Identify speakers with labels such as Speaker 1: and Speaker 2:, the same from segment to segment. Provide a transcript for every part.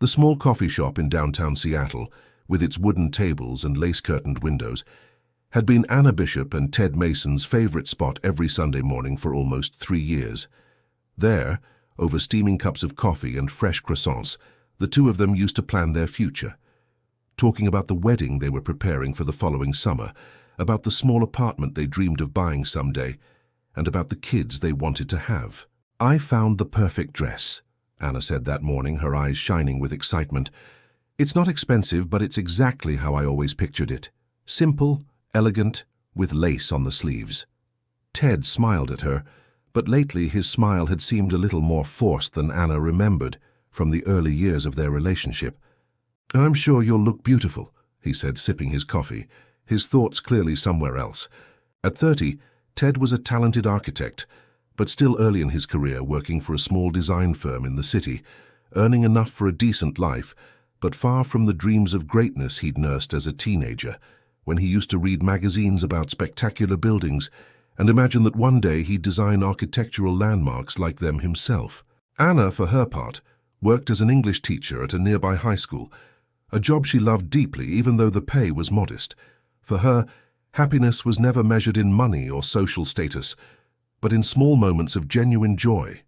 Speaker 1: The small coffee shop in downtown Seattle, with its wooden tables and lace-curtained windows, had been Anna Bishop and Ted Mason's favorite spot every Sunday morning for almost 3 years. There, over steaming cups of coffee and fresh croissants, the two of them used to plan their future, talking about the wedding they were preparing for the following summer, about the small apartment they dreamed of buying someday, and about the kids they wanted to have. "I found the perfect dress," Anna said that morning, her eyes shining with excitement. "It's not expensive, but it's exactly how I always pictured it. Simple, elegant, with lace on the sleeves." Ted smiled at her, but lately his smile had seemed a little more forced than Anna remembered from the early years of their relationship. "I'm sure you'll look beautiful," he said, sipping his coffee, his thoughts clearly somewhere else. At 30, Ted was a talented architect, but still early in his career, working for a small design firm in the city, earning enough for a decent life, but far from the dreams of greatness he'd nursed as a teenager, when he used to read magazines about spectacular buildings and imagine that one day he'd design architectural landmarks like them himself. Anna, for her part, worked as an English teacher at a nearby high school, a job she loved deeply even though the pay was modest. For her, happiness was never measured in money or social status, but in small moments of genuine joy.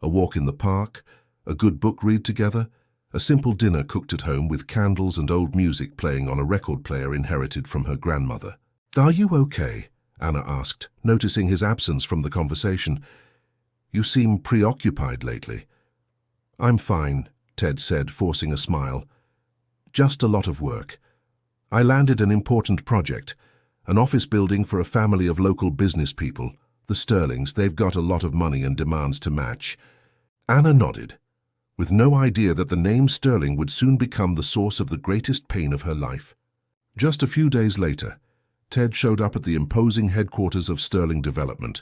Speaker 1: A walk in the park, a good book read together, a simple dinner cooked at home with candles and old music playing on a record player inherited from her grandmother. "Are you okay?" Anna asked, noticing his absence from the conversation. "You seem preoccupied lately." "I'm fine," Ted said, forcing a smile. "Just a lot of work. I landed an important project, an office building for a family of local business people, the Sterlings. They've got a lot of money and demands to match." Anna nodded, with no idea that the name Sterling would soon become the source of the greatest pain of her life. Just a few days later, Ted showed up at the imposing headquarters of Sterling Development,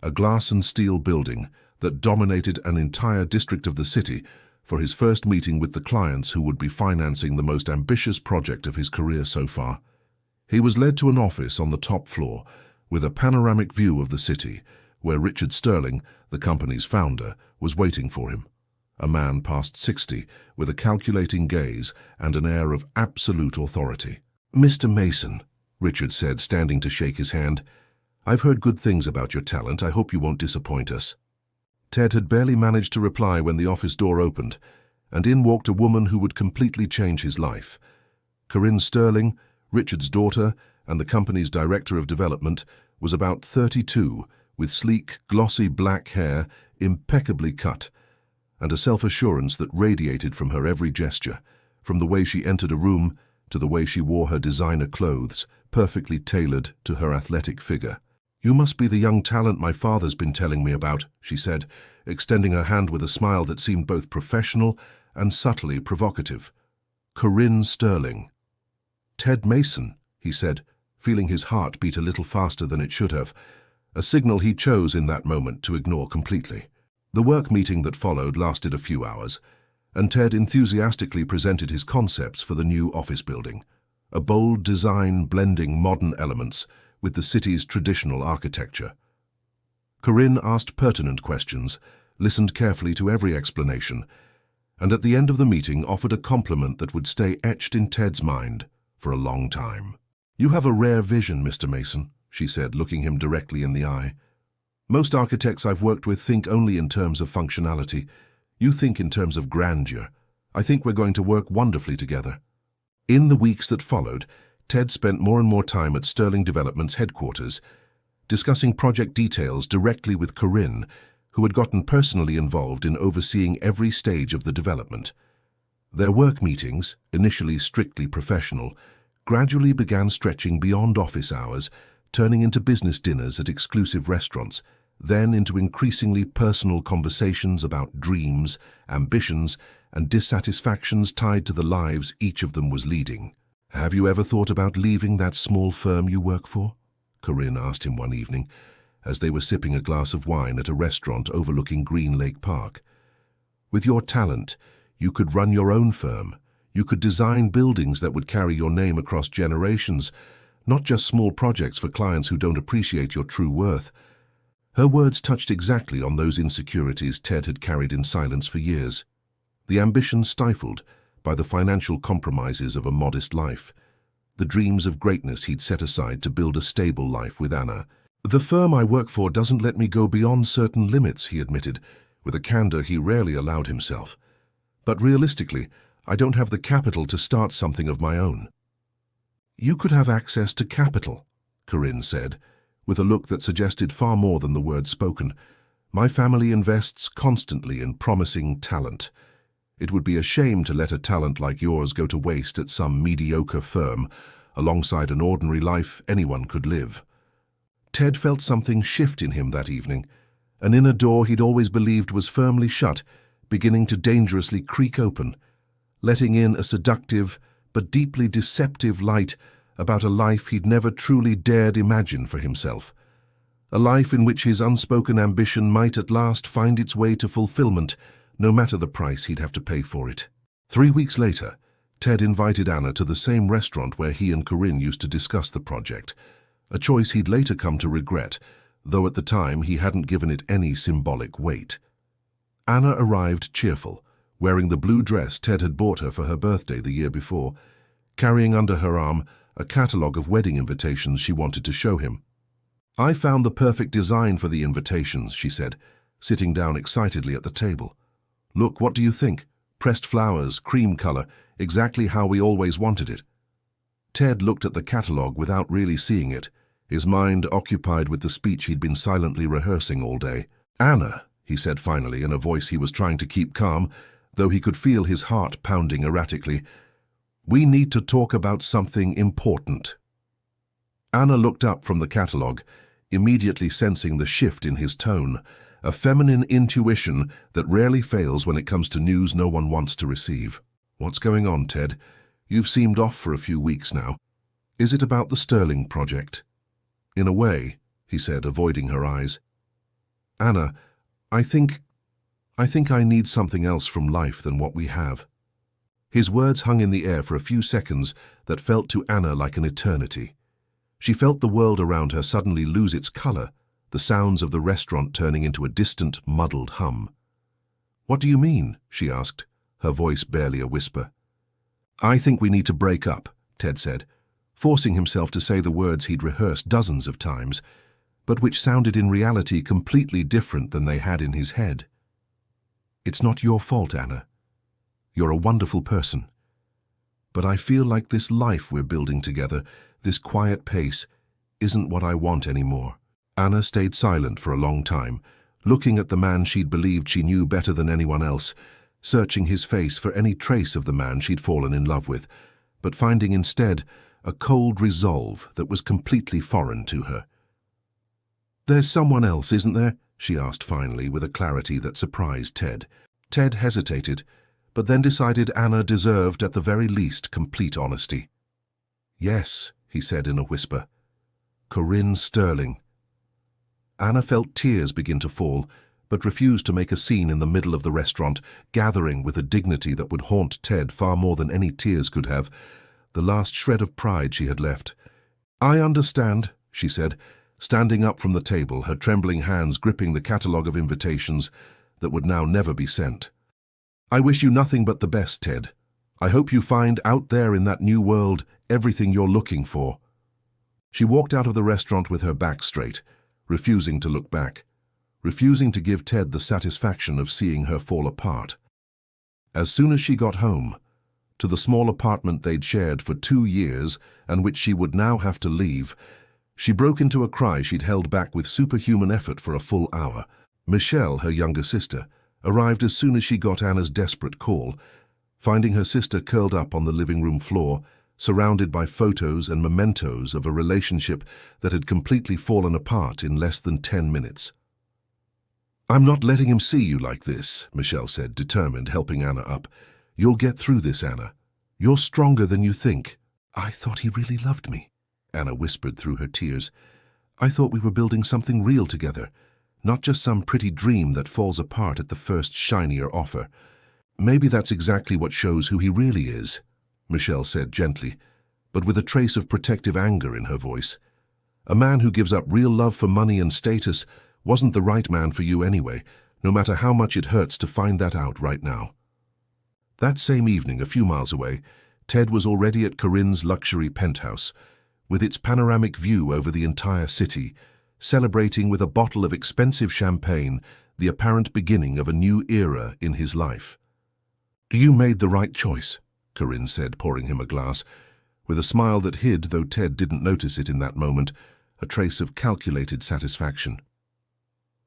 Speaker 1: a glass and steel building that dominated an entire district of the city, for his first meeting with the clients who would be financing the most ambitious project of his career so far. He was led to an office on the top floor, with a panoramic view of the city, where Richard Sterling, the company's founder, was waiting for him. A man past 60, with a calculating gaze and an air of absolute authority. "Mr. Mason," Richard said, standing to shake his hand, "I've heard good things about your talent. I hope you won't disappoint us." Ted had barely managed to reply when the office door opened, and in walked a woman who would completely change his life. Corinne Sterling, Richard's daughter and the company's director of development, was about 32, with sleek, glossy black hair, impeccably cut, and a self-assurance that radiated from her every gesture, from the way she entered a room to the way she wore her designer clothes, perfectly tailored to her athletic figure. "You must be the young talent my father's been telling me about," she said, extending her hand with a smile that seemed both professional and subtly provocative. "Corinne Sterling." "Ted Mason," he said, feeling his heart beat a little faster than it should have, a signal he chose in that moment to ignore completely. The work meeting that followed lasted a few hours, and Ted enthusiastically presented his concepts for the new office building, a bold design blending modern elements with the city's traditional architecture. Corinne asked pertinent questions, listened carefully to every explanation, and at the end of the meeting offered a compliment that would stay etched in Ted's mind for a long time. "You have a rare vision, Mr. Mason," she said, looking him directly in the eye. "Most architects I've worked with think only in terms of functionality. You think in terms of grandeur. I think we're going to work wonderfully together." In the weeks that followed, Ted spent more and more time at Sterling Development's headquarters, discussing project details directly with Corinne, who had gotten personally involved in overseeing every stage of the development. Their work meetings, initially strictly professional, gradually began stretching beyond office hours, turning into business dinners at exclusive restaurants, then into increasingly personal conversations about dreams, ambitions, and dissatisfactions tied to the lives each of them was leading. "Have you ever thought about leaving that small firm you work for?" Corinne asked him one evening, as they were sipping a glass of wine at a restaurant overlooking Green Lake Park. "With your talent, you could run your own firm. You could design buildings that would carry your name across generations, not just small projects for clients who don't appreciate your true worth." Her words touched exactly on those insecurities Ted had carried in silence for years. The ambition stifled, by the financial compromises of a modest life, the dreams of greatness he'd set aside to build a stable life with Anna. "The firm I work for doesn't let me go beyond certain limits," he admitted, with a candor he rarely allowed himself. "But realistically, I don't have the capital to start something of my own." "You could have access to capital," Corinne said, with a look that suggested far more than the words spoken. "My family invests constantly in promising talent. It would be a shame to let a talent like yours go to waste at some mediocre firm, alongside an ordinary life anyone could live." Ted felt something shift in him that evening. An inner door he'd always believed was firmly shut, beginning to dangerously creak open, letting in a seductive but deeply deceptive light about a life he'd never truly dared imagine for himself. A life in which his unspoken ambition might at last find its way to fulfillment, no matter the price he'd have to pay for it. 3 weeks later, Ted invited Anna to the same restaurant where he and Corinne used to discuss the project, a choice he'd later come to regret, though at the time he hadn't given it any symbolic weight. Anna arrived cheerful, wearing the blue dress Ted had bought her for her birthday the year before, carrying under her arm a catalogue of wedding invitations she wanted to show him. "I found the perfect design for the invitations," she said, sitting down excitedly at the table. "Look, what do you think? Pressed flowers, cream color, exactly how we always wanted it." Ted looked at the catalogue without really seeing it, his mind occupied with the speech he'd been silently rehearsing all day. "Anna," he said finally in a voice he was trying to keep calm, though he could feel his heart pounding erratically, "we need to talk about something important." Anna looked up from the catalogue, immediately sensing the shift in his tone, a feminine intuition that rarely fails when it comes to news no one wants to receive. "What's going on, Ted? You've seemed off for a few weeks now. Is it about the Sterling project?" "In a way," he said, avoiding her eyes. "Anna, I think I need something else from life than what we have." His words hung in the air for a few seconds that felt to Anna like an eternity. She felt the world around her suddenly lose its color, the sounds of the restaurant turning into a distant, muddled hum. "What do you mean?" she asked, her voice barely a whisper. "I think we need to break up," Ted said, forcing himself to say the words he'd rehearsed dozens of times, but which sounded in reality completely different than they had in his head. "It's not your fault, Anna. You're a wonderful person. But I feel like this life we're building together, this quiet pace, isn't what I want anymore." Anna stayed silent for a long time, looking at the man she'd believed she knew better than anyone else, searching his face for any trace of the man she'd fallen in love with, but finding instead a cold resolve that was completely foreign to her. "There's someone else, isn't there?" she asked finally, with a clarity that surprised Ted. Ted hesitated, but then decided Anna deserved at the very least complete honesty. "Yes," he said in a whisper. "Corinne Sterling." Anna felt tears begin to fall, but refused to make a scene in the middle of the restaurant, gathering with a dignity that would haunt Ted far more than any tears could have, the last shred of pride she had left. "I understand," she said, standing up from the table, her trembling hands gripping the catalogue of invitations that would now never be sent. "I wish you nothing but the best, Ted. I hope you find out there in that new world everything you're looking for." She walked out of the restaurant with her back straight, refusing to look back, refusing to give Ted the satisfaction of seeing her fall apart. As soon as she got home, to the small apartment they'd shared for 2 years and which she would now have to leave, she broke into a cry she'd held back with superhuman effort for a full hour. Michelle, her younger sister, arrived as soon as she got Anna's desperate call, finding her sister curled up on the living room floor, surrounded by photos and mementos of a relationship that had completely fallen apart in less than 10 minutes. "I'm not letting him see you like this," Michelle said, determined, helping Anna up. "You'll get through this, Anna. You're stronger than you think." "I thought he really loved me," Anna whispered through her tears. "I thought we were building something real together, not just some pretty dream that falls apart at the first shinier offer." "Maybe that's exactly what shows who he really is," Michelle said gently, but with a trace of protective anger in her voice. "A man who gives up real love for money and status wasn't the right man for you anyway, no matter how much it hurts to find that out right now." That same evening, a few miles away, Ted was already at Corinne's luxury penthouse, with its panoramic view over the entire city, celebrating with a bottle of expensive champagne the apparent beginning of a new era in his life. "You made the right choice," Corinne said, pouring him a glass, with a smile that hid, though Ted didn't notice it in that moment, a trace of calculated satisfaction.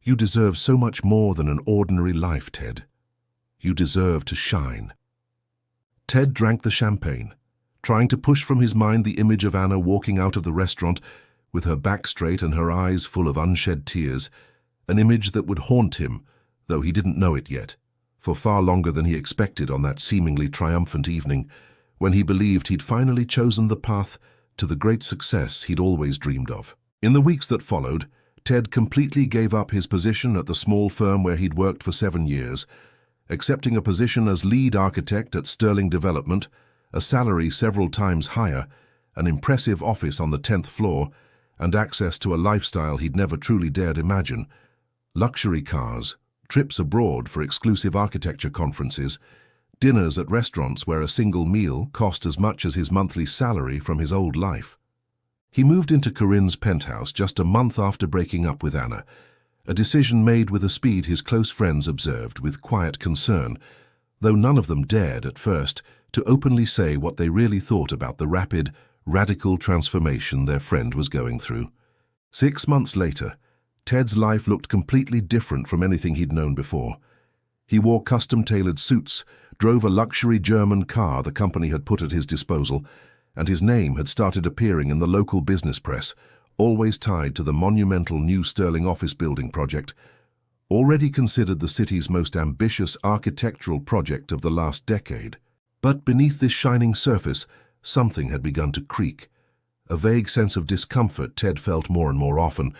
Speaker 1: "You deserve so much more than an ordinary life, Ted. You deserve to shine." Ted drank the champagne, trying to push from his mind the image of Anna walking out of the restaurant with her back straight and her eyes full of unshed tears, an image that would haunt him, though he didn't know it yet, for far longer than he expected on that seemingly triumphant evening, when he believed he'd finally chosen the path to the great success he'd always dreamed of. In the weeks that followed, Ted completely gave up his position at the small firm where he'd worked for 7 years, accepting a position as lead architect at Sterling Development, a salary several times higher, an impressive office on the 10th floor, and access to a lifestyle he'd never truly dared imagine. Luxury cars, trips abroad for exclusive architecture conferences, dinners at restaurants where a single meal cost as much as his monthly salary from his old life. He moved into Corinne's penthouse just a month after breaking up with Anna, a decision made with a speed his close friends observed with quiet concern, though none of them dared, at first, to openly say what they really thought about the rapid, radical transformation their friend was going through. 6 months later, Ted's life looked completely different from anything he'd known before. He wore custom-tailored suits, drove a luxury German car the company had put at his disposal, and his name had started appearing in the local business press, always tied to the monumental new Sterling office building project, already considered the city's most ambitious architectural project of the last decade. But beneath this shining surface, something had begun to creak. A vague sense of discomfort Ted felt more and more often,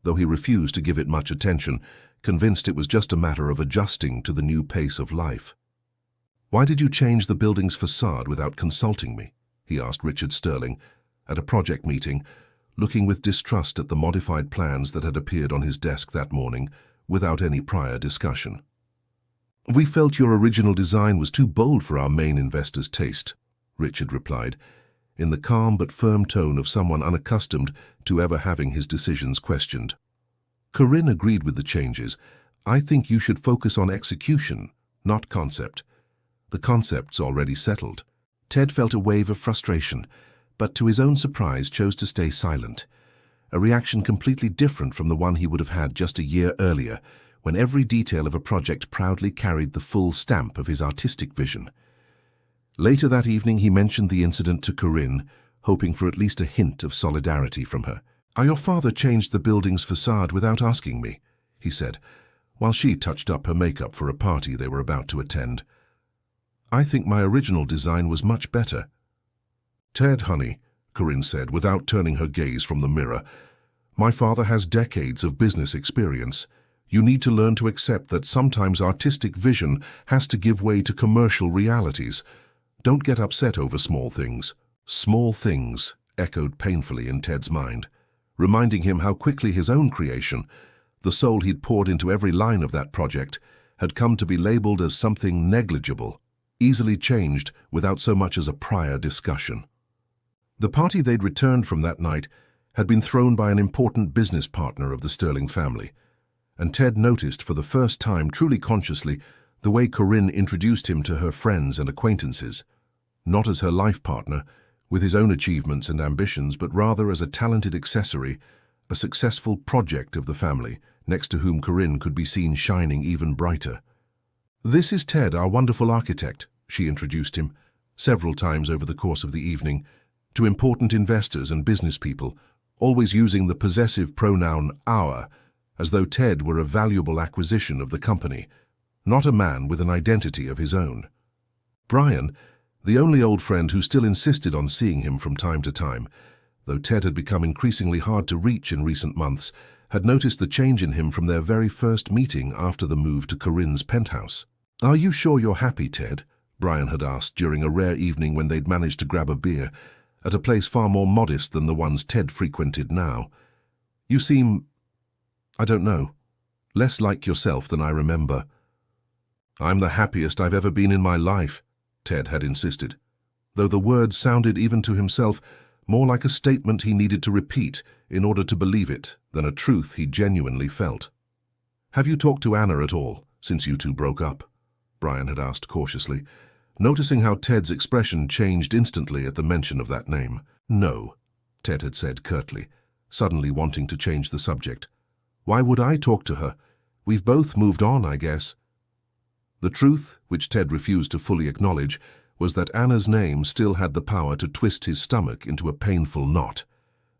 Speaker 1: though he refused to give it much attention, convinced it was just a matter of adjusting to the new pace of life. "Why did you change the building's facade without consulting me?" he asked Richard Sterling at a project meeting, looking with distrust at the modified plans that had appeared on his desk that morning without any prior discussion. "We felt your original design was too bold for our main investor's taste," Richard replied, in the calm but firm tone of someone unaccustomed to ever having his decisions questioned. Corinne agreed with the changes. "I think you should focus on execution, not concept. The concept's already settled." Ted felt a wave of frustration, but to his own surprise chose to stay silent, a reaction completely different from the one he would have had just a year earlier, when every detail of a project proudly carried the full stamp of his artistic vision. Later that evening he mentioned the incident to Corinne, hoping for at least a hint of solidarity from her. "Your father changed the building's facade without asking me," he said, while she touched up her makeup for a party they were about to attend. "I think my original design was much better." "Ted, honey," Corinne said, without turning her gaze from the mirror, "my father has decades of business experience. You need to learn to accept that sometimes artistic vision has to give way to commercial realities. Don't get upset over small things." "Small things," echoed painfully in Ted's mind, reminding him how quickly his own creation, the soul he'd poured into every line of that project, had come to be labeled as something negligible, easily changed without so much as a prior discussion. The party they'd returned from that night had been thrown by an important business partner of the Sterling family, and Ted noticed for the first time truly consciously the way Corinne introduced him to her friends and acquaintances, not as her life partner, with his own achievements and ambitions, but rather as a talented accessory, a successful project of the family, next to whom Corinne could be seen shining even brighter. "This is Ted, our wonderful architect," she introduced him, several times over the course of the evening, to important investors and business people, always using the possessive pronoun our, as though Ted were a valuable acquisition of the company, not a man with an identity of his own. Brian, the only old friend who still insisted on seeing him from time to time, though Ted had become increasingly hard to reach in recent months, had noticed the change in him from their very first meeting after the move to Corinne's penthouse. "Are you sure you're happy, Ted?" Brian had asked during a rare evening when they'd managed to grab a beer, at a place far more modest than the ones Ted frequented now. "You seem, I don't know, less like yourself than I remember." "I'm the happiest I've ever been in my life," Ted had insisted, though the words sounded even to himself more like a statement he needed to repeat in order to believe it than a truth he genuinely felt. "Have you talked to Anna at all, since you two broke up?" Brian had asked cautiously, noticing how Ted's expression changed instantly at the mention of that name. "No," Ted had said curtly, suddenly wanting to change the subject. "Why would I talk to her? We've both moved on, I guess." The truth, which Ted refused to fully acknowledge, was that Anna's name still had the power to twist his stomach into a painful knot,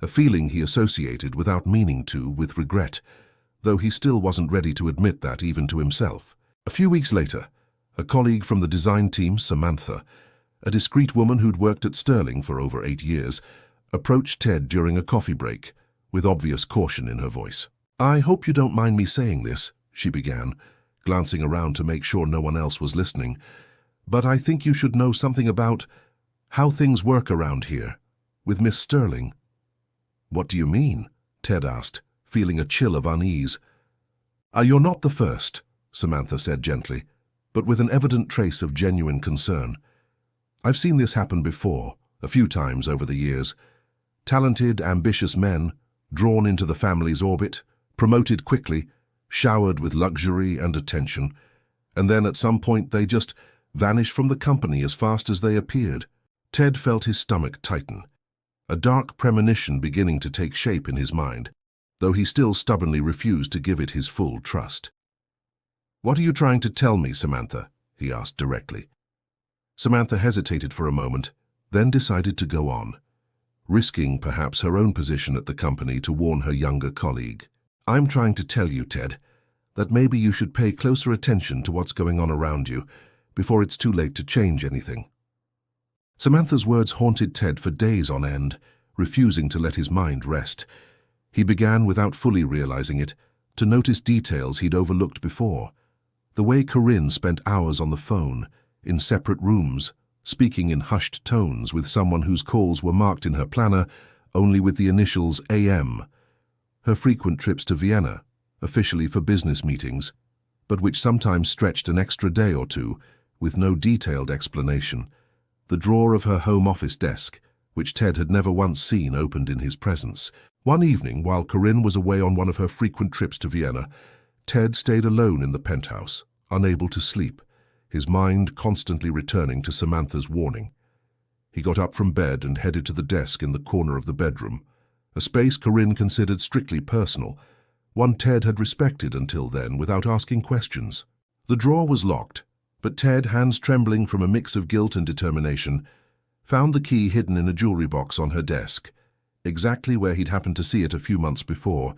Speaker 1: a feeling he associated without meaning to with regret, though he still wasn't ready to admit that even to himself. A few weeks later, a colleague from the design team, Samantha, a discreet woman who'd worked at Sterling for over 8 years, approached Ted during a coffee break, with obvious caution in her voice. "I hope you don't mind me saying this," she began, glancing around to make sure no one else was listening, "but I think you should know something about how things work around here, with Miss Sterling." "What do you mean?" Ted asked, feeling a chill of unease. "You're not the first," Samantha said gently, but with an evident trace of genuine concern. "I've seen this happen before, a few times over the years. Talented, ambitious men, drawn into the family's orbit, promoted quickly, showered with luxury and attention, and then at some point they just vanish from the company as fast as they appeared." Ted felt his stomach tighten, a dark premonition beginning to take shape in his mind, though he still stubbornly refused to give it his full trust. "What are you trying to tell me, Samantha?" he asked directly. Samantha hesitated for a moment, then decided to go on, risking perhaps her own position at the company to warn her younger colleague. "I'm trying to tell you, Ted, that maybe you should pay closer attention to what's going on around you before it's too late to change anything." Samantha's words haunted Ted for days on end, refusing to let his mind rest. He began, without fully realizing it, to notice details he'd overlooked before. The way Corinne spent hours on the phone, in separate rooms, speaking in hushed tones with someone whose calls were marked in her planner only with the initials AM. Her frequent trips to Vienna, officially for business meetings, but which sometimes stretched an extra day or two, with no detailed explanation. The drawer of her home office desk, which Ted had never once seen opened in his presence. One evening, while Corinne was away on one of her frequent trips to Vienna, Ted stayed alone in the penthouse, unable to sleep, his mind constantly returning to Samantha's warning. He got up from bed and headed to the desk in the corner of the bedroom, a space Corinne considered strictly personal, one Ted had respected until then without asking questions. The drawer was locked, but Ted, hands trembling from a mix of guilt and determination, found the key hidden in a jewelry box on her desk, exactly where he'd happened to see it a few months before,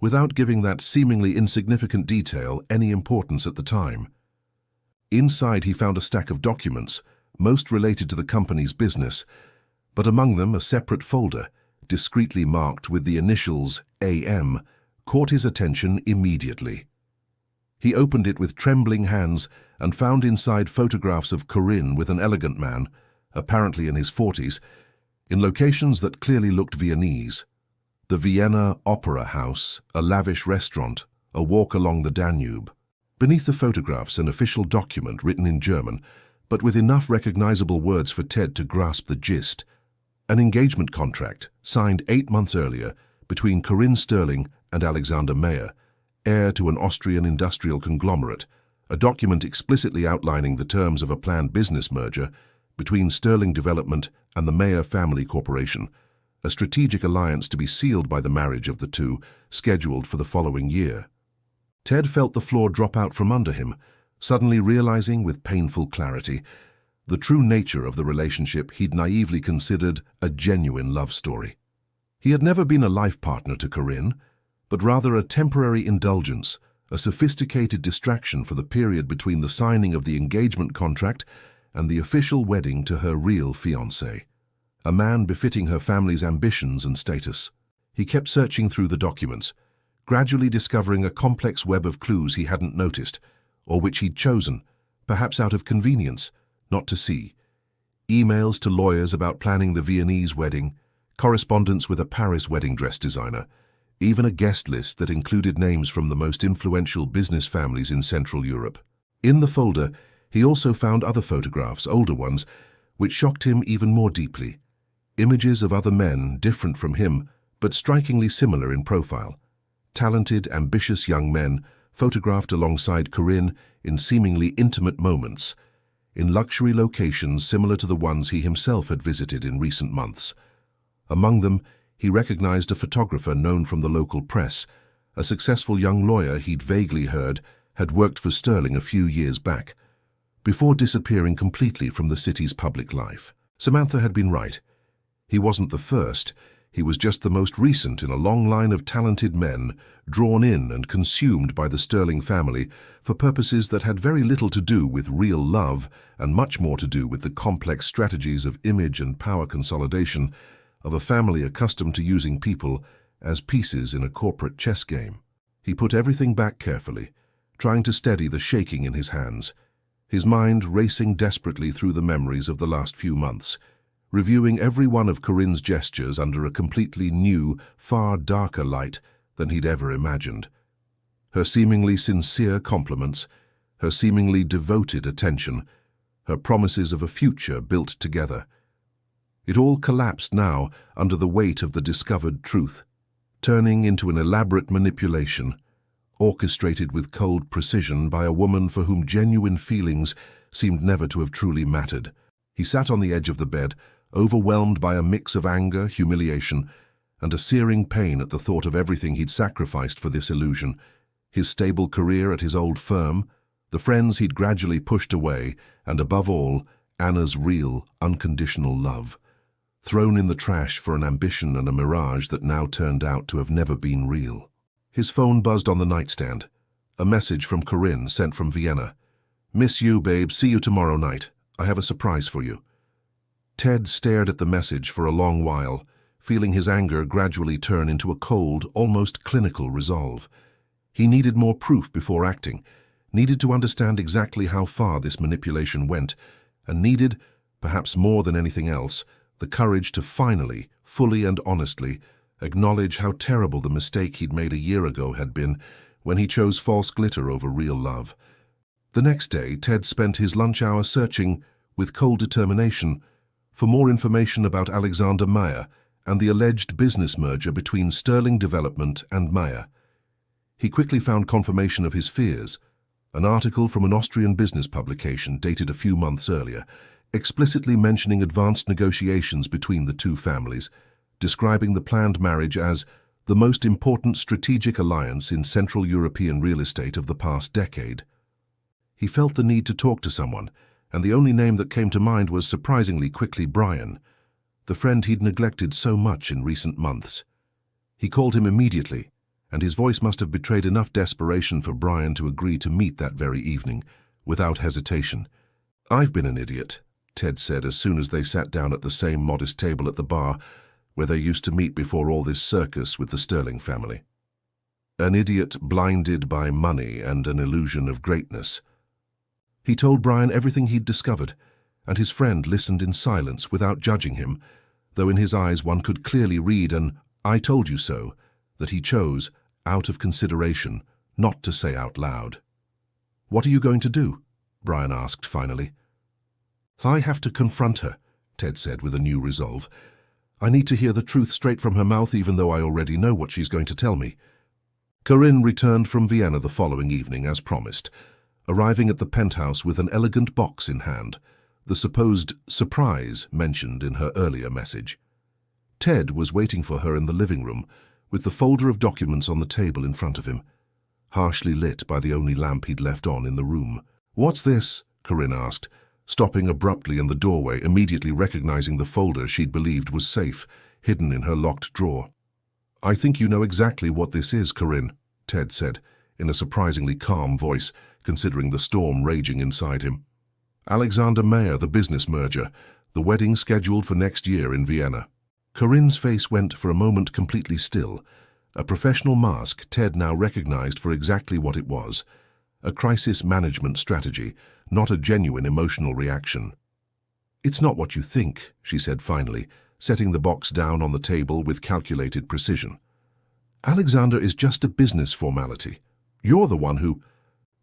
Speaker 1: without giving that seemingly insignificant detail any importance at the time. Inside he found a stack of documents, most related to the company's business, but among them a separate folder, discreetly marked with the initials AM, caught his attention immediately. He opened it with trembling hands and found inside photographs of Corinne with an elegant man, apparently in his 40s, in locations that clearly looked Viennese. The Vienna Opera House, a lavish restaurant, a walk along the Danube. Beneath the photographs, an official document written in German, but with enough recognizable words for Ted to grasp the gist. An engagement contract, signed 8 months earlier, between Corinne Sterling and Alexander Meyer, heir to an Austrian industrial conglomerate, a document explicitly outlining the terms of a planned business merger between Sterling Development and the Meyer Family Corporation, a strategic alliance to be sealed by the marriage of the two, scheduled for the following year. Ted felt the floor drop out from under him, suddenly realizing with painful clarity the true nature of the relationship he'd naively considered a genuine love story. He had never been a life partner to Corinne, but rather a temporary indulgence, a sophisticated distraction for the period between the signing of the engagement contract and the official wedding to her real fiancé. A man befitting her family's ambitions and status. He kept searching through the documents, gradually discovering a complex web of clues he hadn't noticed, or which he'd chosen, perhaps out of convenience, not to see. Emails to lawyers about planning the Viennese wedding, correspondence with a Paris wedding dress designer, even a guest list that included names from the most influential business families in Central Europe. In the folder, He also found other photographs, older ones, which shocked him even more deeply. Images of other men, different from him, but strikingly similar in profile. Talented, ambitious young men, photographed alongside Corinne in seemingly intimate moments, in luxury locations similar to the ones he himself had visited in recent months. Among them, he recognized a photographer known from the local press, a successful young lawyer he'd vaguely heard had worked for Sterling a few years back, before disappearing completely from the city's public life. Samantha had been right. He wasn't the first, he was just the most recent in a long line of talented men drawn in and consumed by the Sterling family for purposes that had very little to do with real love and much more to do with the complex strategies of image and power consolidation of a family accustomed to using people as pieces in a corporate chess game. He put everything back carefully, trying to steady the shaking in his hands, his mind racing desperately through the memories of the last few months, reviewing every one of Corinne's gestures under a completely new, far darker light than he'd ever imagined. Her seemingly sincere compliments, her seemingly devoted attention, her promises of a future built together. It all collapsed now under the weight of the discovered truth, turning into an elaborate manipulation, orchestrated with cold precision by a woman for whom genuine feelings seemed never to have truly mattered. He sat on the edge of the bed, overwhelmed by a mix of anger, humiliation, and a searing pain at the thought of everything he'd sacrificed for this illusion, his stable career at his old firm, the friends he'd gradually pushed away, and above all, Anna's real, unconditional love, thrown in the trash for an ambition and a mirage that now turned out to have never been real. His phone buzzed on the nightstand. A message from Corinne sent from Vienna. "Miss you, babe. See you tomorrow night. I have a surprise for you." Ted stared at the message for a long while, feeling his anger gradually turn into a cold, almost clinical resolve. He needed more proof before acting, needed to understand exactly how far this manipulation went, and needed, perhaps more than anything else, the courage to finally, fully and honestly, acknowledge how terrible the mistake he'd made a year ago had been when he chose false glitter over real love. The next day, Ted spent his lunch hour searching, with cold determination, for more information about Alexander Meyer and the alleged business merger between Sterling Development and Meyer. He quickly found confirmation of his fears. An article from an Austrian business publication dated a few months earlier, explicitly mentioning advanced negotiations between the two families, describing the planned marriage as the most important strategic alliance in Central European real estate of the past decade. He felt the need to talk to someone, and the only name that came to mind was surprisingly quickly Brian, the friend he'd neglected so much in recent months. He called him immediately, and his voice must have betrayed enough desperation for Brian to agree to meet that very evening, without hesitation. "I've been an idiot," Ted said as soon as they sat down at the same modest table at the bar where they used to meet before all this circus with the Sterling family. An idiot blinded by money and an illusion of greatness. He told Brian everything he'd discovered, and his friend listened in silence without judging him, though in his eyes one could clearly read an "I told you so" that he chose, out of consideration, not to say out loud. "What are you going to do?" Brian asked finally. "I have to confront her," Ted said with a new resolve. "I need to hear the truth straight from her mouth, even though I already know what she's going to tell me." Corinne returned from Vienna the following evening as promised, arriving at the penthouse with an elegant box in hand, the supposed surprise mentioned in her earlier message. Ted was waiting for her in the living room, with the folder of documents on the table in front of him, harshly lit by the only lamp he'd left on in the room. "What's this?" Corinne asked, stopping abruptly in the doorway, immediately recognizing the folder she'd believed was safe, hidden in her locked drawer. "I think you know exactly what this is, Corinne," Ted said, in a surprisingly calm voice, considering the storm raging inside him. "Alexander Meyer, the business merger, the wedding scheduled for next year in Vienna." Corinne's face went for a moment completely still, a professional mask Ted now recognized for exactly what it was, a crisis management strategy, not a genuine emotional reaction. "It's not what you think," she said finally, setting the box down on the table with calculated precision. "Alexander is just a business formality. You're the one who—"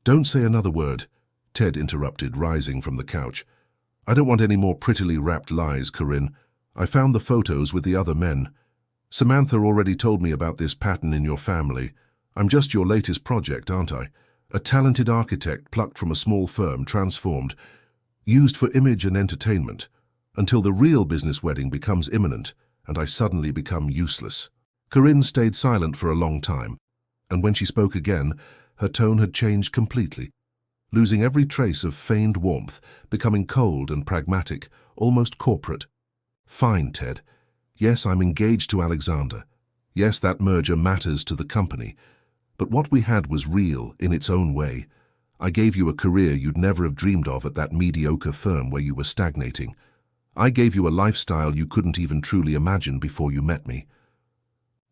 Speaker 1: "Don't say another word," Ted interrupted, rising from the couch. I don't want any more prettily wrapped lies, Corinne. I found the photos with the other men. Samantha already told me about this pattern in your family. I'm just your latest project, aren't I? A talented architect plucked from a small firm, transformed, used for image and entertainment, until the real business wedding becomes imminent, and I suddenly become useless. Corinne stayed silent for a long time, and when she spoke again, her tone had changed completely, losing every trace of feigned warmth, becoming cold and pragmatic, almost corporate. Fine, Ted. Yes, I'm engaged to Alexander. Yes, that merger matters to the company. But what we had was real in its own way. I gave you a career you'd never have dreamed of at that mediocre firm where you were stagnating. I gave you a lifestyle you couldn't even truly imagine before you met me.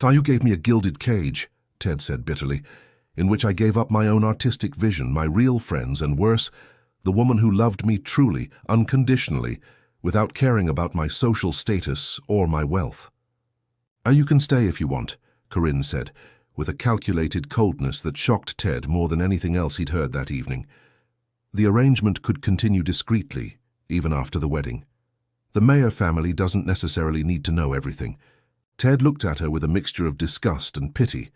Speaker 1: You gave me a gilded cage, Ted said bitterly, in which I gave up my own artistic vision, my real friends, and worse, the woman who loved me truly, unconditionally, without caring about my social status or my wealth. You can stay if you want, Corinne said, with a calculated coldness that shocked Ted more than anything else he'd heard that evening. The arrangement could continue discreetly, even after the wedding. The Mayer family doesn't necessarily need to know everything. Ted looked at her with a mixture of disgust and pity,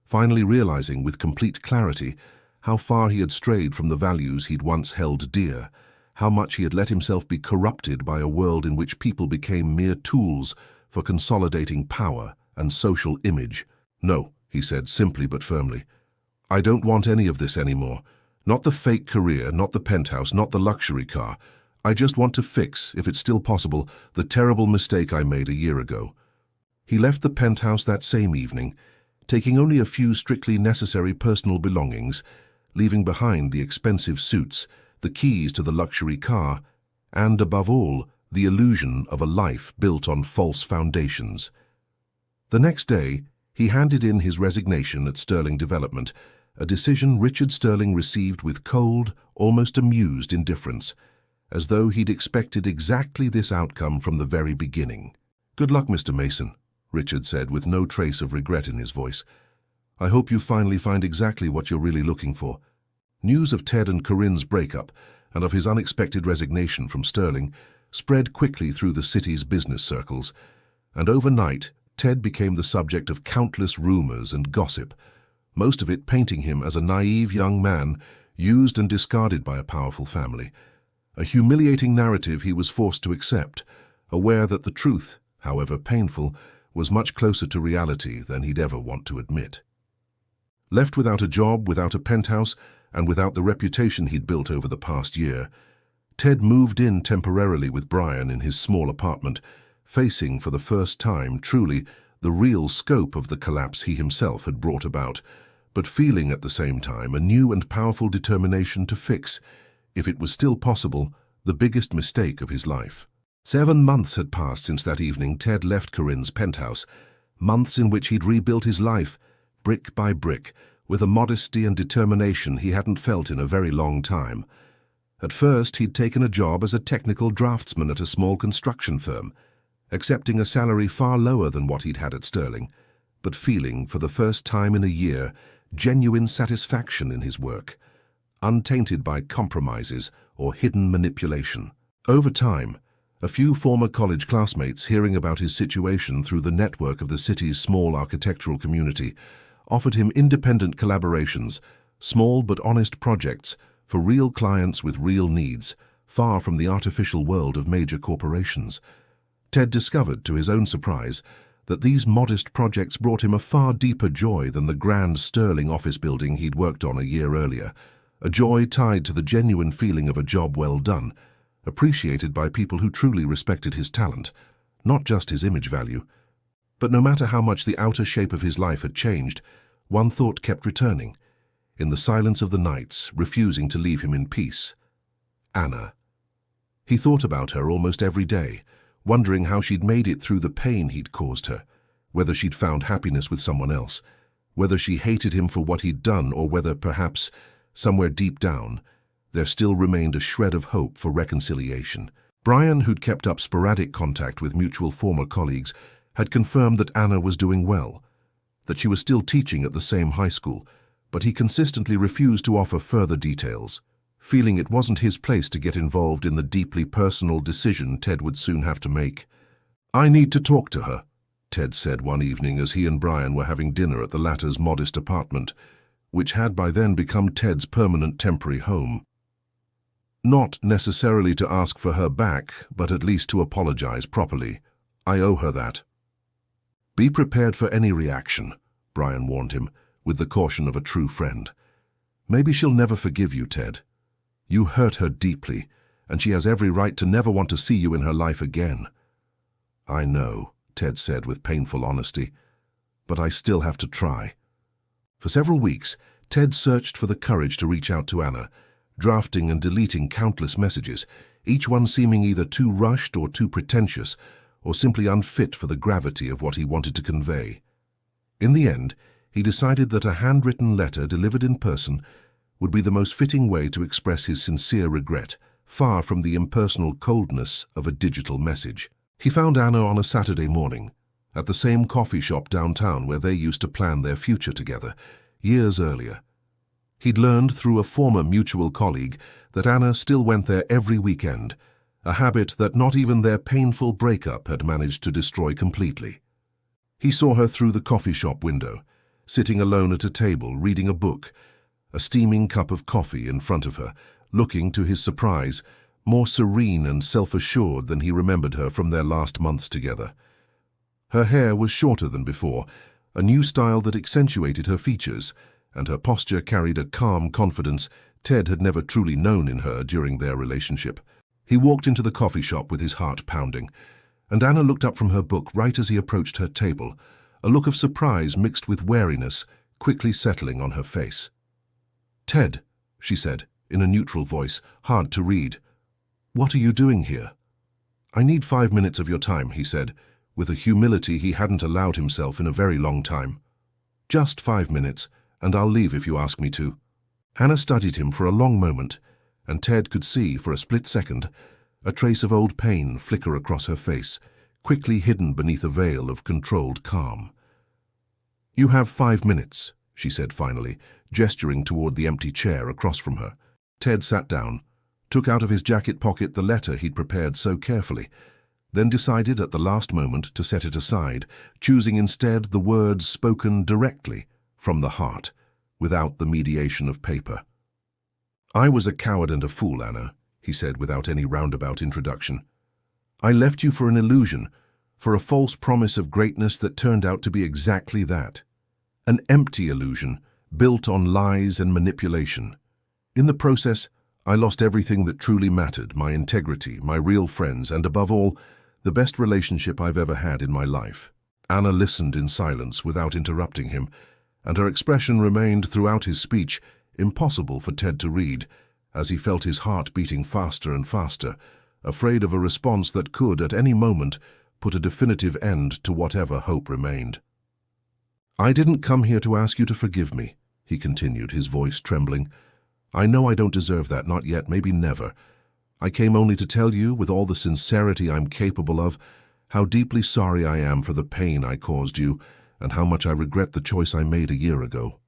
Speaker 1: finally realizing with complete clarity how far he had strayed from the values he'd once held dear, how much he had let himself be corrupted by a world in which people became mere tools for consolidating power and social image. No, he said simply but firmly. I don't want any of this anymore. Not the fake career, not the penthouse, not the luxury car. I just want to fix, if it's still possible, the terrible mistake I made a year ago. He left the penthouse that same evening, taking only a few strictly necessary personal belongings, leaving behind the expensive suits, the keys to the luxury car, and, above all, the illusion of a life built on false foundations. The next day, he handed in his resignation at Sterling Development, a decision Richard Sterling received with cold, almost amused indifference, as though he'd expected exactly this outcome from the very beginning. Good luck, Mr. Mason, Richard said with no trace of regret in his voice. I hope you finally find exactly what you're really looking for. News of Ted and Corinne's breakup and of his unexpected resignation from Sterling spread quickly through the city's business circles, and overnight Ted became the subject of countless rumors and gossip, most of it painting him as a naive young man used and discarded by a powerful family, a humiliating narrative he was forced to accept, aware that the truth, however painful, was much closer to reality than he'd ever want to admit. Left without a job, without a penthouse, and without the reputation he'd built over the past year, Ted moved in temporarily with Brian in his small apartment, facing for the first time, truly, the real scope of the collapse he himself had brought about, but feeling at the same time a new and powerful determination to fix, if it was still possible, the biggest mistake of his life. 7 months had passed since that evening Ted left Corinne's penthouse, months in which he'd rebuilt his life, brick by brick, with a modesty and determination he hadn't felt in a very long time. At first, he'd taken a job as a technical draftsman at a small construction firm, accepting a salary far lower than what he'd had at Sterling, but feeling, for the first time in a year, genuine satisfaction in his work, untainted by compromises or hidden manipulation. Over time, a few former college classmates, hearing about his situation through the network of the city's small architectural community, offered him independent collaborations, small but honest projects for real clients with real needs, far from the artificial world of major corporations. Ted discovered, to his own surprise, that these modest projects brought him a far deeper joy than the grand Sterling office building he'd worked on a year earlier, a joy tied to the genuine feeling of a job well done, appreciated by people who truly respected his talent, not just his image value. But no matter how much the outer shape of his life had changed, one thought kept returning, in the silence of the nights, refusing to leave him in peace. Anna. He thought about her almost every day, wondering how she'd made it through the pain he'd caused her, whether she'd found happiness with someone else, whether she hated him for what he'd done, or whether, perhaps, somewhere deep down, there still remained a shred of hope for reconciliation. Brian, who'd kept up sporadic contact with mutual former colleagues, had confirmed that Anna was doing well, that she was still teaching at the same high school, but he consistently refused to offer further details, feeling it wasn't his place to get involved in the deeply personal decision Ted would soon have to make. "I need to talk to her," Ted said one evening as he and Brian were having dinner at the latter's modest apartment, which had by then become Ted's permanent temporary home. "Not necessarily to ask for her back, but at least to apologize properly. I owe her that." "Be prepared for any reaction," Brian warned him, with the caution of a true friend. "Maybe she'll never forgive you, Ted. You hurt her deeply, and she has every right to never want to see you in her life again." "I know," Ted said with painful honesty, "but I still have to try." For several weeks, Ted searched for the courage to reach out to Anna, drafting and deleting countless messages, each one seeming either too rushed or too pretentious, or simply unfit for the gravity of what he wanted to convey. In the end, he decided that a handwritten letter delivered in person would be the most fitting way to express his sincere regret, far from the impersonal coldness of a digital message. He found Anna on a Saturday morning, at the same coffee shop downtown where they used to plan their future together, years earlier. He'd learned through a former mutual colleague that Anna still went there every weekend, a habit that not even their painful breakup had managed to destroy completely. He saw her through the coffee shop window, sitting alone at a table reading a book, a steaming cup of coffee in front of her, looking, to his surprise, more serene and self-assured than he remembered her from their last months together. Her hair was shorter than before, a new style that accentuated her features, and her posture carried a calm confidence Ted had never truly known in her during their relationship. He walked into the coffee shop with his heart pounding, and Anna looked up from her book right as he approached her table, a look of surprise mixed with wariness quickly settling on her face. "Ted," she said, in a neutral voice, hard to read. "What are you doing here?" "I need 5 minutes of your time," he said, with a humility he hadn't allowed himself in a very long time. "Just 5 minutes, and I'll leave if you ask me to." Anna studied him for a long moment, and Ted could see, for a split second, a trace of old pain flicker across her face, quickly hidden beneath a veil of controlled calm. "You have 5 minutes," she said finally, gesturing toward the empty chair across from her. Ted sat down, took out of his jacket pocket the letter he'd prepared so carefully, then decided at the last moment to set it aside, choosing instead the words spoken directly from the heart, without the mediation of paper. "I was a coward and a fool, Anna," he said without any roundabout introduction. "I left you for an illusion, for a false promise of greatness that turned out to be exactly that. An empty illusion, built on lies and manipulation. In the process, I lost everything that truly mattered, my integrity, my real friends, and above all, the best relationship I've ever had in my life." Anna listened in silence without interrupting him, and her expression remained throughout his speech impossible for Ted to read, as he felt his heart beating faster and faster, afraid of a response that could, at any moment, put a definitive end to whatever hope remained. "I didn't come here to ask you to forgive me," he continued, his voice trembling. "I know I don't deserve that, not yet, maybe never. I came only to tell you, with all the sincerity I'm capable of, how deeply sorry I am for the pain I caused you, and how much I regret the choice I made a year ago."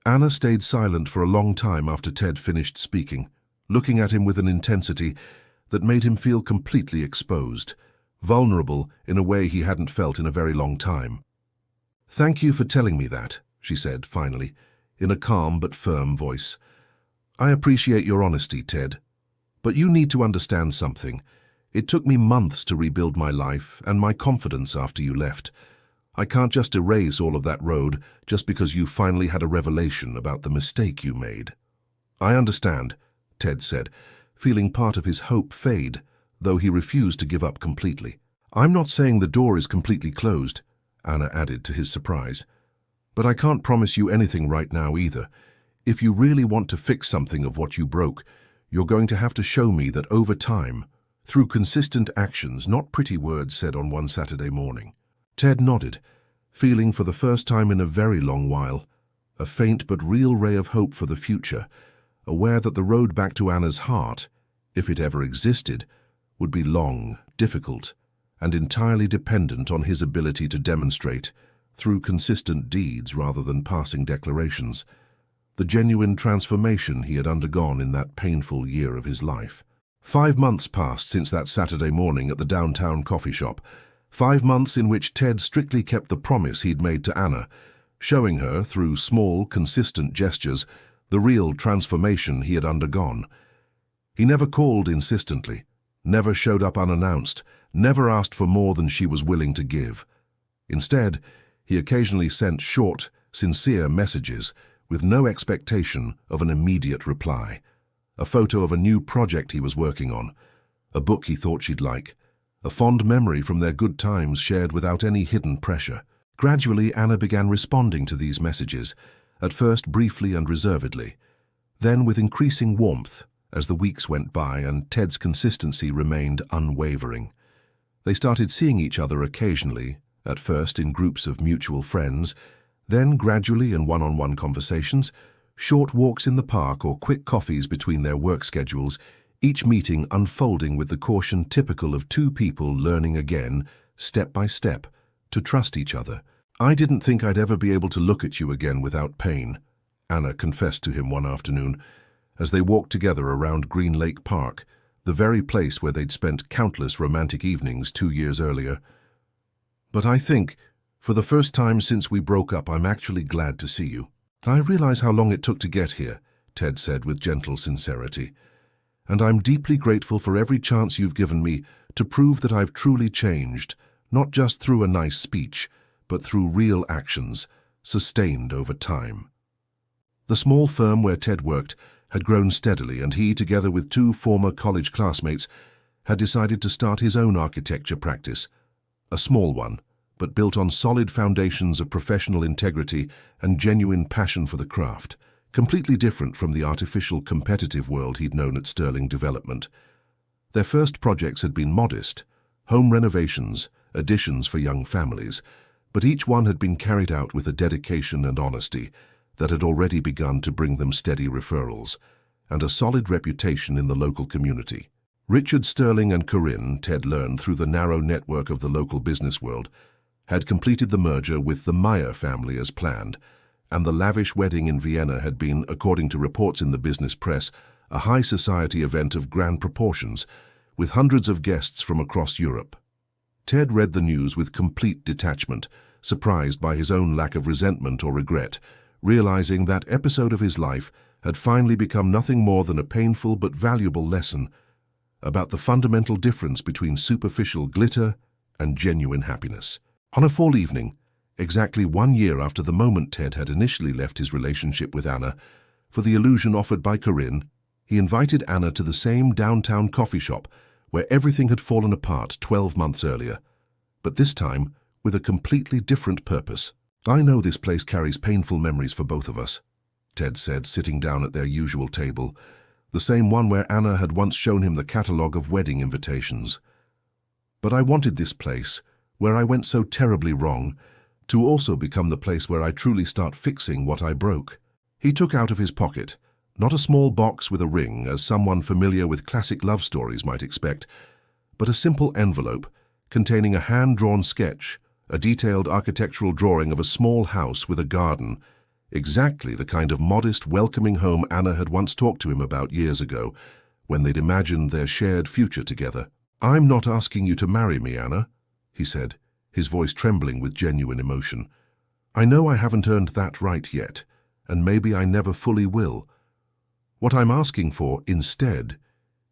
Speaker 1: Anna stayed silent for a long time after Ted finished speaking, looking at him with an intensity that made him feel completely exposed, vulnerable in a way he hadn't felt in a very long time. "Thank you for telling me that," she said finally, in a calm but firm voice. "I appreciate your honesty, Ted. But you need to understand something. It took me months to rebuild my life and my confidence after you left. I can't just erase all of that road just because you finally had a revelation about the mistake you made." "I understand," Ted said, feeling part of his hope fade, though he refused to give up completely. "I'm not saying the door is completely closed," Anna added to his surprise. "But I can't promise you anything right now either. If you really want to fix something of what you broke, you're going to have to show me that over time, through consistent actions, not pretty words said on one Saturday morning." Ted nodded, feeling for the first time in a very long while a faint but real ray of hope for the future, aware that the road back to Anna's heart, if it ever existed, would be long, difficult, and entirely dependent on his ability to demonstrate, through consistent deeds rather than passing declarations, the genuine transformation he had undergone in that painful year of his life. 5 months passed since that Saturday morning at the downtown coffee shop. 5 months in which Ted strictly kept the promise he'd made to Anna, showing her, through small, consistent gestures, the real transformation he had undergone. He never called insistently, never showed up unannounced, never asked for more than she was willing to give. Instead, he occasionally sent short, sincere messages with no expectation of an immediate reply. A photo of a new project he was working on, a book he thought she'd like, a fond memory from their good times shared without any hidden pressure. Gradually, Anna began responding to these messages, at first briefly and reservedly, then with increasing warmth as the weeks went by and Ted's consistency remained unwavering. They started seeing each other occasionally, at first in groups of mutual friends, then gradually in one-on-one conversations, short walks in the park or quick coffees between their work schedules, each meeting unfolding with the caution typical of two people learning again, step by step, to trust each other. "I didn't think I'd ever be able to look at you again without pain," Anna confessed to him one afternoon, as they walked together around Green Lake Park, the very place where they'd spent countless romantic evenings 2 years earlier. "But I think, for the first time since we broke up, I'm actually glad to see you." "I realize how long it took to get here," Ted said with gentle sincerity, "and I'm deeply grateful for every chance you've given me to prove that I've truly changed, not just through a nice speech, but through real actions, sustained over time." The small firm where Ted worked had grown steadily, and he, together with 2 former college classmates, had decided to start his own architecture practice, a small one, but built on solid foundations of professional integrity and genuine passion for the craft, completely different from the artificial competitive world he'd known at Sterling Development. Their first projects had been modest, home renovations, additions for young families, but each one had been carried out with a dedication and honesty that had already begun to bring them steady referrals and a solid reputation in the local community. Richard Sterling and Corinne, Ted learned through the narrow network of the local business world, had completed the merger with the Meyer family as planned, and the lavish wedding in Vienna had been, according to reports in the business press, a high society event of grand proportions, with hundreds of guests from across Europe. Ted read the news with complete detachment, surprised by his own lack of resentment or regret, realizing that episode of his life had finally become nothing more than a painful but valuable lesson about the fundamental difference between superficial glitter and genuine happiness. On a fall evening, exactly 1 year after the moment Ted had initially left his relationship with Anna for the illusion offered by Corinne, he invited Anna to the same downtown coffee shop where everything had fallen apart 12 months earlier, but this time with a completely different purpose. "I know this place carries painful memories for both of us," Ted said, sitting down at their usual table, the same one where Anna had once shown him the catalogue of wedding invitations. "But I wanted this place, where I went so terribly wrong, to also become the place where I truly start fixing what I broke." He took out of his pocket, not a small box with a ring, as someone familiar with classic love stories might expect, but a simple envelope containing a hand-drawn sketch, a detailed architectural drawing of a small house with a garden, exactly the kind of modest, welcoming home Anna had once talked to him about years ago, when they'd imagined their shared future together. "I'm not asking you to marry me, Anna," he said, his voice trembling with genuine emotion. "I know I haven't earned that right yet, and maybe I never fully will. What I'm asking for, instead,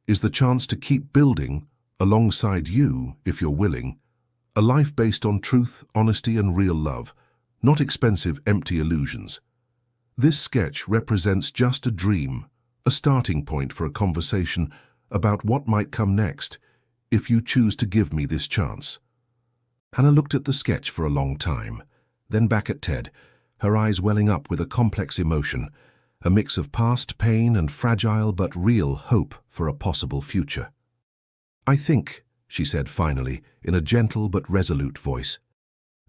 Speaker 1: is the chance to keep building, alongside you, if you're willing, a life based on truth, honesty, and real love, not expensive, empty illusions. This sketch represents just a dream, a starting point for a conversation about what might come next, if you choose to give me this chance." Hannah looked at the sketch for a long time, then back at Ted, her eyes welling up with a complex emotion, a mix of past pain and fragile but real hope for a possible future. "I think," she said finally, in a gentle but resolute voice,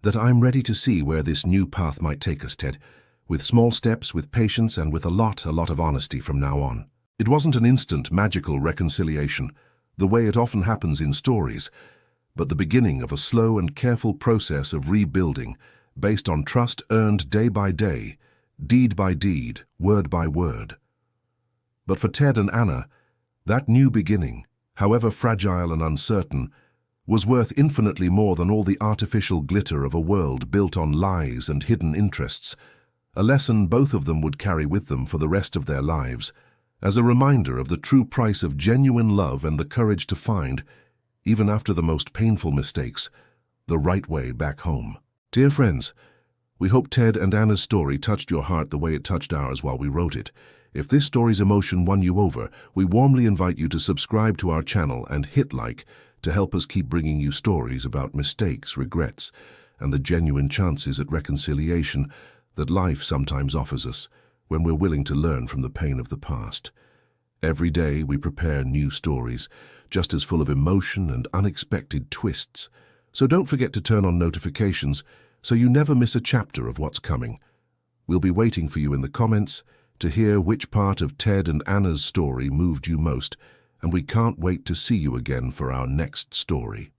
Speaker 1: "that I'm ready to see where this new path might take us, Ted, with small steps, with patience, and with a lot of honesty from now on." It wasn't an instant, magical reconciliation, the way it often happens in stories, but the beginning of a slow and careful process of rebuilding, based on trust earned day by day, deed by deed, word by word. But for Ted and Anna, that new beginning, however fragile and uncertain, was worth infinitely more than all the artificial glitter of a world built on lies and hidden interests, a lesson both of them would carry with them for the rest of their lives, as a reminder of the true price of genuine love and the courage to find, even after the most painful mistakes, the right way back home. Dear friends, we hope Ted and Anna's story touched your heart the way it touched ours while we wrote it. If this story's emotion won you over, we warmly invite you to subscribe to our channel and hit like to help us keep bringing you stories about mistakes, regrets, and the genuine chances at reconciliation that life sometimes offers us when we're willing to learn from the pain of the past. Every day we prepare new stories, just as full of emotion and unexpected twists. So don't forget to turn on notifications so you never miss a chapter of what's coming. We'll be waiting for you in the comments to hear which part of Ted and Anna's story moved you most, and we can't wait to see you again for our next story.